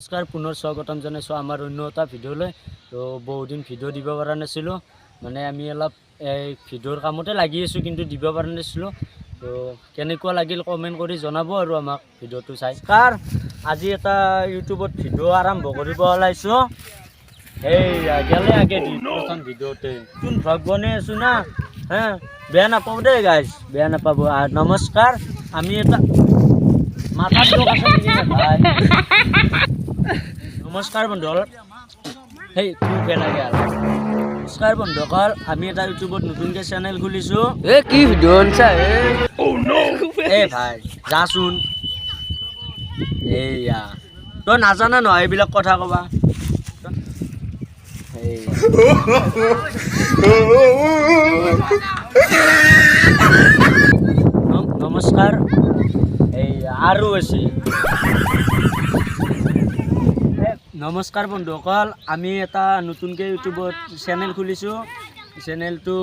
নমস্কাৰ পুনৰ স্বাগতম জনাইছোঁ আমাৰ অন্য এটা ভিডিঅ'লৈ। তো বহুদিন ভিডিঅ' দিব পৰা নাছিলোঁ, মানে আমি অলপ এই ভিডিঅ'ৰ কামতে লাগি আছোঁ, কিন্তু দিব পৰা নাছিলোঁ। তো কেনেকুৱা লাগিল কমেণ্ট কৰি জনাব আৰু আমাক ভিডিঅ'টো চাই। কাৰ আজি এটা ইউটিউবত ভিডিঅ' আৰম্ভ কৰিব ওলাইছোঁ। এই গেলে আগে দি প্ৰথম ভিডিঅ'তে কোন ভ্লগ বনাই আছোঁ না, বেয়া নাপাব দেই গাইজ, বেয়া নাপাব। নমস্কাৰ, আমি এটা মাথাত দুখ আছে নেকি ভাই। নমস্কাৰ বন্ধুসকল, সেই পেলাগে আৰু নমস্কাৰ বন্ধুসকল, আমি এটা ইউটিউবত নতুনকৈ চেনেল খুলিছোঁ। কি ভিডিঅ' আনছা ভাই যাচোন, এইয়া তই নাজানা নহয় এইবিলাক কথা ক'বা। নমস্কাৰ, এই আৰু আছে। নমস্কাৰ বন্ধুসকল, আমি এটা নতুনকৈ ইউটিউবত চেনেল খুলিছোঁ। চেনেলটো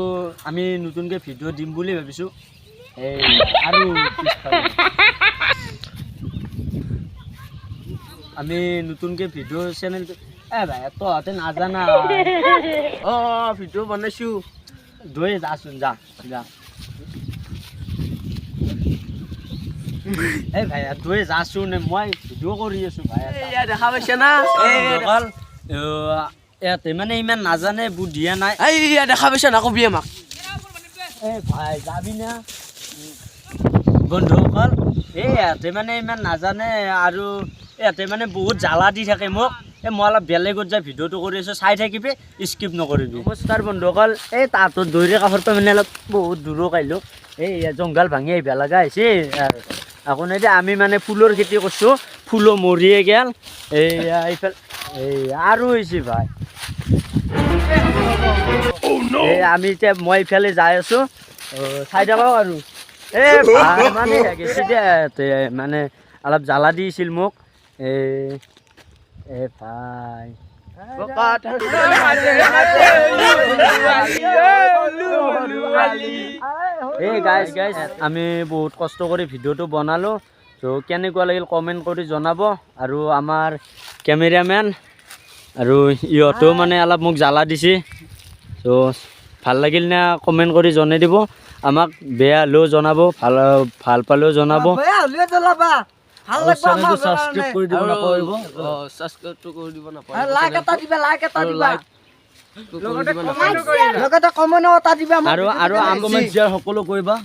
আমি নতুনকৈ ভিডিঅ' দিম বুলি ভাবিছোঁ। এই আৰু আমি নতুনকৈ ভিডিঅ' চেনেলটো ভাই তহঁতে নাজানা ভিডিঅ' বনাইছোঁ। দৈ যাচোন, যা যা এই ভাই তই যাচোন, মই ভিডিঅ' কৰি আছোঁ ভাই। দেখা পাইছে না ইয়াতে মানে ইমান নাজানে, বুদ্ধিয়ে নাই। দেখা পাইছে না কবি আমাক। ভাই যাবি না বন্ধুসকল, ইয়াতে মানে ইমান নাজানে, আৰু ইয়াতে মানে বহুত জ্বালা দি থাকে মোক। মই অলপ বেলেগত যাই ভিডিঅ'টো কৰি আছোঁ, চাই থাকিবি, স্কিপ নকৰিবি। নমস্কাৰ বন্ধুসকল, তাহাঁতৰ দৈৰে কাষৰ পৰা মানে অলপ বহুত দূৰত আহিলোঁ। জংঘল ভাঙি আহিব লগা হৈছে। আকৌ নাই আমি মানে ফুলৰ খেতি কৰিছোঁ, ফুলো মৰিয়ে গেল। এইফালে আৰু হৈছে ভাই। আমি এতিয়া মই ইফালে যাই আছোঁ, চাই থাকক আৰু ভাই মানে গেছি দে, মানে অলপ জ্বালা দিছিল মোক। ভাই গাইজ আমি বহুত কষ্ট কৰি ভিডিঅ'টো বনালোঁ। তো কেনেকুৱা লাগিল কমেণ্ট কৰি জনাব। আৰু আমাৰ কেমেৰামেন আৰু ইহঁতেও মানে অলপ মোক জ্বালা দিছে। তো ভাল লাগিল না কমেণ্ট কৰি জনাই দিব আমাক, বেয়া হ'লেও জনাব, ভাল পালেও জনাব। ছাবস্ক্ৰাইব কৰি দিব নাপাহৰিব। আৰু কমেণ্ট সকলো কৰিবা।